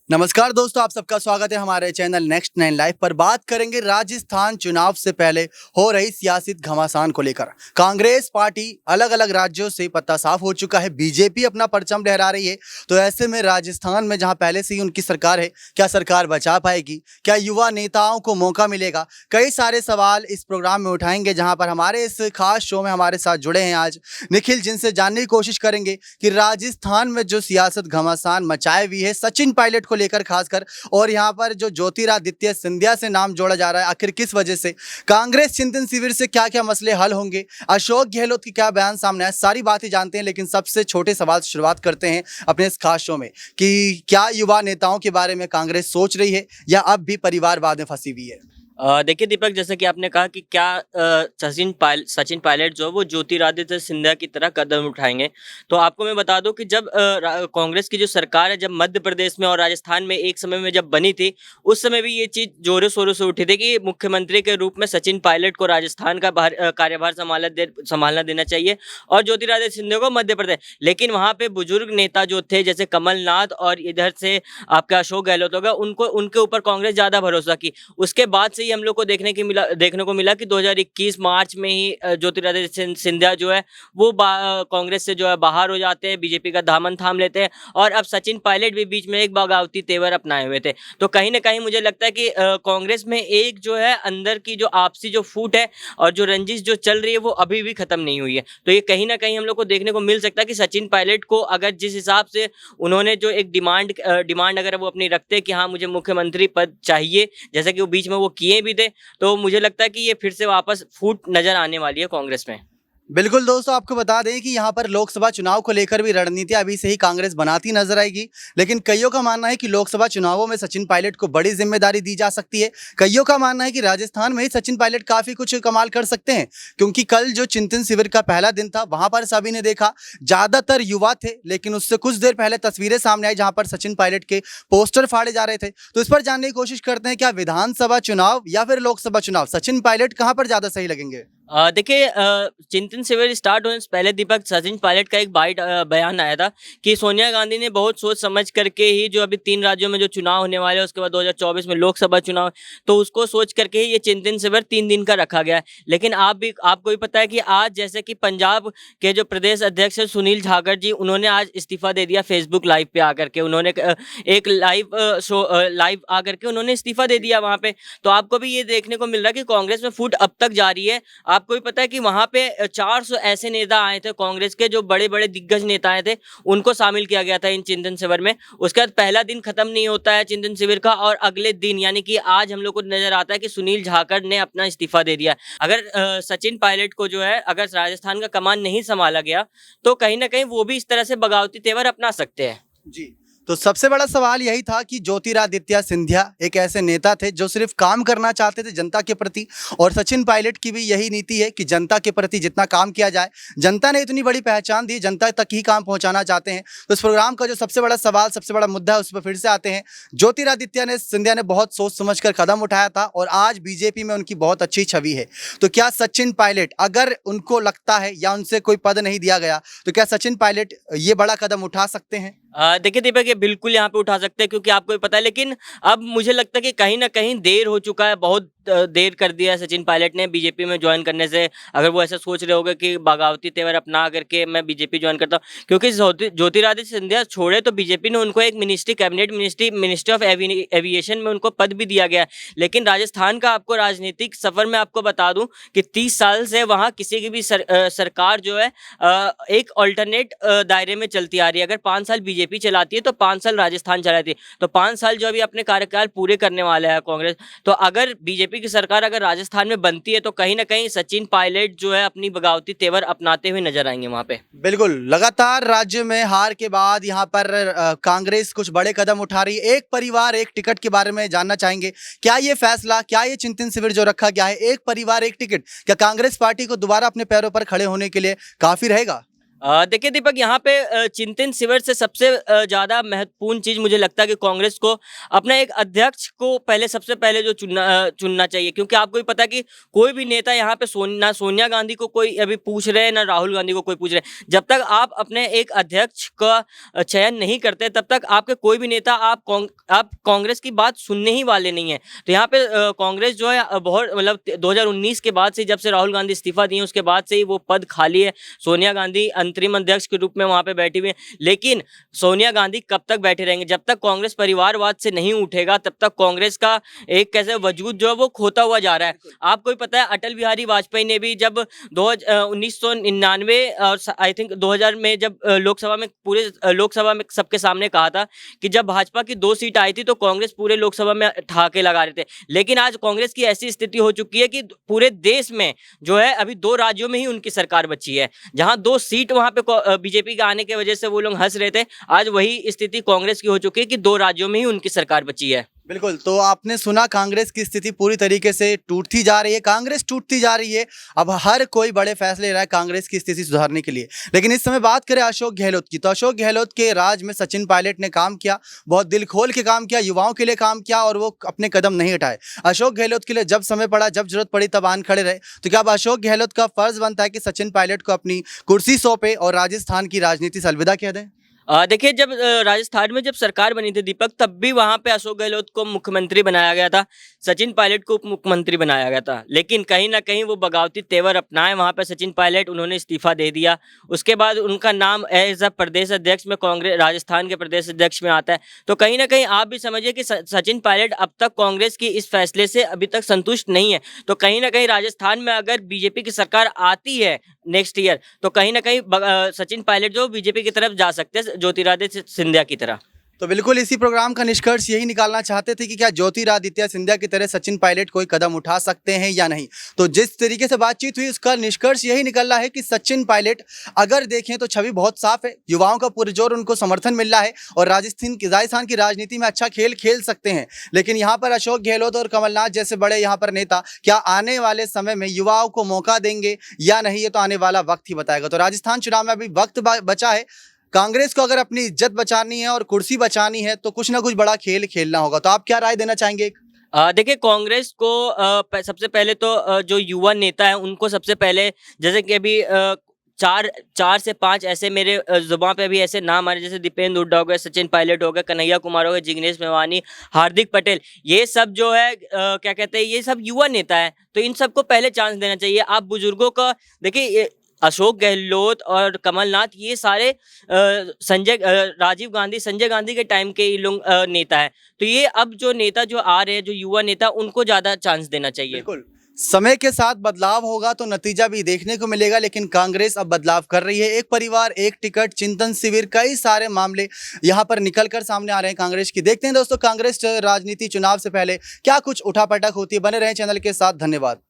नमस्कार दोस्तों, आप सबका स्वागत है हमारे चैनल नेक्स्ट 9 लाइव पर। बात करेंगे राजस्थान चुनाव से पहले हो रही सियासी घमासान को लेकर। कांग्रेस पार्टी अलग अलग राज्यों से पत्ता साफ हो चुका है, बीजेपी अपना परचम लहरा रही है। तो ऐसे में राजस्थान में जहां पहले से ही उनकी सरकार है, क्या सरकार बचा पाएगी? क्या युवा नेताओं को मौका मिलेगा? कई सारे सवाल इस प्रोग्राम में उठाएंगे, जहाँ पर हमारे इस खास शो में हमारे साथ जुड़े हैं आज निखिल, जिनसे जानने की कोशिश करेंगे कि राजस्थान में जो सियासत घमासान मचाए हुई है सचिन पायलट को लेकर खासकर, और यहाँ पर जो ज्योतिरादित्य सिंधिया से नाम जोड़ा जा रहा है, आखिर किस वजह से? कांग्रेस चिंतन शिविर से क्या क्या मसले हल होंगे? अशोक गहलोत की क्या बयान सामने आए? सारी बातें जानते हैं, लेकिन सबसे छोटे सवाल से शुरुआत करते हैं अपने इस खास शो में कि क्या युवा नेताओं के बारे में कांग्रेस सोच रही है या अब भी परिवारवाद में फंसी हुई है? देखिए दीपक, जैसे कि आपने कहा कि क्या सचिन पायलट जो है वो ज्योतिरादित्य सिंधिया की तरह कदम उठाएंगे। तो आपको मैं बता दूं कि जब कांग्रेस की जो सरकार है, जब मध्य प्रदेश में और राजस्थान में एक समय में जब बनी थी, उस समय भी ये चीज़ जोरों शोरों से उठी थी कि मुख्यमंत्री के रूप में सचिन पायलट को राजस्थान का कार्यभार संभालना देना चाहिए और ज्योतिरादित्य सिंधिया को मध्य प्रदेश। लेकिन वहाँ पे बुजुर्ग नेता जो थे, जैसे कमलनाथ और इधर से आपका अशोक गहलोत होगा, उनके ऊपर कांग्रेस ज़्यादा भरोसा की। उसके बाद से हम लोग को देखने को मिला कि 2021 मार्च में ही ज्योतिरादित्य सिंधिया जो है वो कांग्रेस से जो है बाहर हो जाते हैं, बीजेपी का दामन थाम लेते हैं और अब सचिन पायलट भी बीच में एक बगावती तेवर अपनाए हुए थे। तो कहीं ना कहीं मुझे लगता है कि कांग्रेस में एक जो है अंदर की जो आपसी जो फूट है और जो रंजिश जो चल रही है वो अभी भी खत्म नहीं हुई है। तो ये कहीं ना कहीं हम लोग को देखने को मिल सकता है कि सचिन पायलट को अगर जिस हिसाब से उन्होंने जो एक डिमांड अगर वो अपनी रखते हैं कि हाँ मुझे मुख्यमंत्री पद चाहिए, जैसे कि वो बीच में वो किए भी थे, तो मुझे लगता है कि ये फिर से वापस फूट नजर आने वाली है कांग्रेस में। बिल्कुल दोस्तों, आपको बता दें कि यहाँ पर लोकसभा चुनाव को लेकर भी रणनीतियां अभी से ही कांग्रेस बनाती नजर आएगी। लेकिन कईयों का मानना है कि लोकसभा चुनावों में सचिन पायलट को बड़ी जिम्मेदारी दी जा सकती है। कईयों का मानना है कि राजस्थान में ही सचिन पायलट काफी कुछ कमाल कर सकते हैं, क्योंकि कल जो चिंतन शिविर का पहला दिन था वहां पर सभी ने देखा ज्यादातर युवा थे, लेकिन उससे कुछ देर पहले तस्वीरें सामने आई जहां पर सचिन पायलट के पोस्टर फाड़े जा रहे थे। तो इस पर जानने की कोशिश करते हैं, क्या विधानसभा चुनाव या फिर लोकसभा चुनाव, सचिन पायलट कहां पर ज्यादा सही लगेंगे? देखिए, चिंतन शिविर स्टार्ट होने से पहले दीपक, सचिन पायलट का एक बयान आया था कि सोनिया गांधी ने बहुत सोच समझ करके ही जो अभी 3 राज्यों में जो चुनाव होने वाले हैं, उसके बाद 2024 में लोकसभा चुनाव, तो उसको सोच करके ही ये चिंतन शिविर 3 दिन का रखा गया है। लेकिन आपको भी पता है कि आज जैसे कि पंजाब के जो प्रदेश अध्यक्ष है सुनील जाखड़ जी, उन्होंने आज इस्तीफा दे दिया फेसबुक लाइव पे आकर के। उन्होंने एक लाइव आकर के उन्होंने इस्तीफा दे दिया वहां पे। तो आपको भी ये देखने को मिल रहा है कि कांग्रेस में फूट अब तक जारी है। आपको भी पता है कि वहां पे 400 ऐसे नेता आए थे कांग्रेस के, जो बड़े बड़े दिग्गज नेता आए थे, उनको शामिल किया गया था इन चिंतन शिविर में। उसके बाद पहला दिन खत्म नहीं होता है चिंतन शिविर का, और अगले दिन यानी कि आज हम लोग को नजर आता है कि सुनील जाखड़ ने अपना इस्तीफा दे दिया। अगर सचिन पायलट को जो है अगर राजस्थान का कमान नहीं संभाला गया तो कहीं ना कहीं वो भी इस तरह से बगावती तेवर अपना सकते हैं। जी, तो सबसे बड़ा सवाल यही था कि ज्योतिरादित्य सिंधिया एक ऐसे नेता थे जो सिर्फ काम करना चाहते थे जनता के प्रति, और सचिन पायलट की भी यही नीति है कि जनता के प्रति जितना काम किया जाए, जनता ने इतनी बड़ी पहचान दी, जनता तक ही काम पहुंचाना चाहते हैं। तो इस प्रोग्राम का जो सबसे बड़ा सवाल, सबसे बड़ा मुद्दा है, उस पर फिर से आते हैं। ज्योतिरादित्य सिंधिया ने बहुत सोच समझकर कदम उठाया था और आज बीजेपी में उनकी बहुत अच्छी छवि है। तो क्या सचिन पायलट, अगर उनको लगता है या उनसे कोई पद नहीं दिया गया, तो क्या सचिन पायलट ये बड़ा कदम उठा सकते हैं? देखिए दीपक, ये बिल्कुल यहाँ पे उठा सकते हैं, क्योंकि आपको भी पता है। लेकिन अब मुझे लगता है कि कहीं ना कहीं देर हो चुका है, बहुत देर कर दिया है सचिन पायलट ने बीजेपी में ज्वाइन करने से। अगर वो ऐसा सोच रहे होंगे कि बगावती तेवर अपना करके मैं बीजेपी ज्वाइन करता हूँ, क्योंकि ज्योतिरादित्य सिंधिया छोड़े तो बीजेपी ने उनको एक कैबिनेट मिनिस्ट्री ऑफ एविएशन में उनको पद भी दिया गया है। लेकिन राजस्थान का आपको राजनीतिक सफर में आपको बता दूं कि 30 साल से वहाँ किसी की भी सरकार जो है एक ऑल्टरनेट दायरे में चलती आ रही है। अगर 5 साल बीजेपी चलाती है तो 5 साल राजस्थान चलाती है, तो 5 साल जो अभी अपने कार्यकाल पूरे करने वाला है कांग्रेस। तो अगर बीजेपी की सरकार अगर राजस्थान में बनती है तो कहीं ना कहीं सचिन पायलट जो है अपनी बगावती तेवर अपनाते हुए नजर आएंगे वहां पे। बिल्कुल, लगातार राज्य में हार के बाद यहाँ पर कांग्रेस कुछ बड़े कदम उठा रही है। एक परिवार एक टिकट के बारे में जानना चाहेंगे। क्या ये फैसला, क्या ये चिंतन शिविर जो रखा गया है, एक परिवार एक टिकट, क्या कांग्रेस पार्टी को दोबारा अपने पैरों पर खड़े होने के लिए काफी रहेगा? देखिए दीपक, यहाँ पे चिंतन शिविर से सबसे ज़्यादा महत्वपूर्ण चीज़ मुझे लगता है कि कांग्रेस को अपना एक अध्यक्ष को पहले सबसे पहले जो चुनना चाहिए, क्योंकि आपको भी पता है कि कोई भी नेता यहाँ पे ना सोनिया गांधी को कोई अभी पूछ रहे हैं, ना राहुल गांधी को कोई पूछ रहे हैं। जब तक आप अपने एक अध्यक्ष का चयन नहीं करते, तब तक आपके कोई भी नेता आप कांग्रेस की बात सुनने ही वाले नहीं है। तो यहाँ पे कांग्रेस जो है बहुत मतलब 2019 के बाद से, जब से राहुल गांधी इस्तीफा दिए उसके बाद से ही वो पद खाली है। सोनिया गांधी अंतरिम अध्यक्ष के रूप में वहां पे बैठी हुई हैं, लेकिन सोनिया गांधी कब तक बैठे रहेंगे? जब तक कांग्रेस परिवारवाद से नहीं उठेगा, तब तक कांग्रेस का एक कैसे वजूद जो है वो खोता हुआ जा रहा है। आपको भी पता है अटल बिहारी वाजपेयी ने भी जब 1999 और आई थिंक 2000 में जब लोकसभा में पूरे लोकसभा में सबके सामने कहा था कि जब भाजपा की 2 सीट आई थी तो कांग्रेस पूरे लोकसभा में ठहाके लगा रहे थे। लेकिन आज कांग्रेस की ऐसी स्थिति हो चुकी है कि पूरे देश में जो है अभी 2 राज्यों में ही उनकी सरकार बची है, जहां 2 सीट वहां पे बीजेपी के आने की वजह से वो लोग हंस रहे थे। आज वही स्थिति कांग्रेस की हो चुकी है कि 2 राज्यों में ही उनकी सरकार बची है। बिल्कुल, तो आपने सुना कांग्रेस की स्थिति पूरी तरीके से टूटती जा रही है, कांग्रेस टूटती जा रही है। अब हर कोई बड़े फैसले ले रहा है कांग्रेस की स्थिति सुधारने के लिए। लेकिन इस समय बात करें अशोक गहलोत की, तो अशोक गहलोत के राज में सचिन पायलट ने काम किया, बहुत दिल खोल के काम किया, युवाओं के लिए काम किया और वो अपने कदम नहीं हटाए। अशोक गहलोत के लिए जब समय पड़ा, जब जरूरत पड़ी तब आन खड़े रहे। तो क्या अब अशोक गहलोत का फर्ज बनता है कि सचिन पायलट को अपनी कुर्सी सौंपे और राजस्थान की राजनीति से अलविदा कह दें? देखिए, जब राजस्थान में जब सरकार बनी थी दीपक, तब भी वहाँ पे अशोक गहलोत को मुख्यमंत्री बनाया गया था, सचिन पायलट को उप मुख्यमंत्री बनाया गया था। लेकिन कहीं न कहीं वो बगावती तेवर अपनाए वहाँ पे सचिन पायलट, उन्होंने इस्तीफा दे दिया। उसके बाद उनका नाम एज़ अ प्रदेश अध्यक्ष में कांग्रेस राजस्थान के प्रदेश अध्यक्ष में आता है। तो कहीं न कहीं आप भी समझिए कि सचिन पायलट अब तक कांग्रेस की इस फैसले से अभी तक संतुष्ट नहीं है। तो कहीं न कहीं राजस्थान में अगर बीजेपी की सरकार आती है नेक्स्ट ईयर, तो कहीं न कहीं सचिन पायलट जो बीजेपी की तरफ जा सकते हैं, ज्योतिरादित्य सिंधिया की तरह। तो बिल्कुल इसी प्रोग्राम का निष्कर्ष यही निकालना चाहते थे कि क्या ज्योतिरादित्य सिंधिया की तरह सचिन पायलट कोई कदम उठा सकते हैं या नहीं। तो जिस तरीके से बातचीत हुई उसका निष्कर्ष यही निकल रहा है कि सचिन पायलट अगर देखें तो छवि बहुत साफ है, युवाओं का पुरजोर उनको समर्थन मिल रहा है और राजस्थान की राजनीति में अच्छा खेल खेल सकते हैं। लेकिन यहाँ पर अशोक गहलोत और कमलनाथ जैसे बड़े यहाँ पर नेता क्या आने वाले समय में युवाओं को मौका देंगे या नहीं, ये तो आने वाला वक्त ही बताएगा। तो राजस्थान चुनाव में अभी वक्त बचा है, कांग्रेस को अगर अपनी इज्जत बचानी है और कुर्सी बचानी है तो कुछ ना कुछ बड़ा खेल खेलना होगा। तो आप क्या राय देना चाहेंगे? देखिए, कांग्रेस को सबसे पहले तो जो युवा नेता है उनको सबसे पहले, जैसे कि अभी 4 से 5 ऐसे मेरे जुबान पे अभी ऐसे नाम आ रहे, जैसे दीपेंद्र हुड्डा हो गए, सचिन पायलट हो गए, कन्हैया कुमार हो गए, जिग्नेश मेवानी, हार्दिक पटेल, ये सब जो है क्या कहते हैं, ये सब युवा नेता है। तो इन सबको पहले चांस देना चाहिए। आप बुजुर्गों का देखिए, अशोक गहलोत और कमलनाथ, ये सारे राजीव गांधी, संजय गांधी के टाइम के ये लोग नेता है। तो ये अब जो नेता जो आ रहे हैं, जो युवा नेता, उनको ज्यादा चांस देना चाहिए। बिल्कुल, समय के साथ बदलाव होगा तो नतीजा भी देखने को मिलेगा। लेकिन कांग्रेस अब बदलाव कर रही है, एक परिवार एक टिकट, चिंतन शिविर, कई सारे मामले यहाँ पर निकलकर सामने आ रहे हैं कांग्रेस की। देखते हैं दोस्तों कांग्रेस राजनीति चुनाव से पहले क्या कुछ उठापटक होती है। बने रहें चैनल के साथ, धन्यवाद।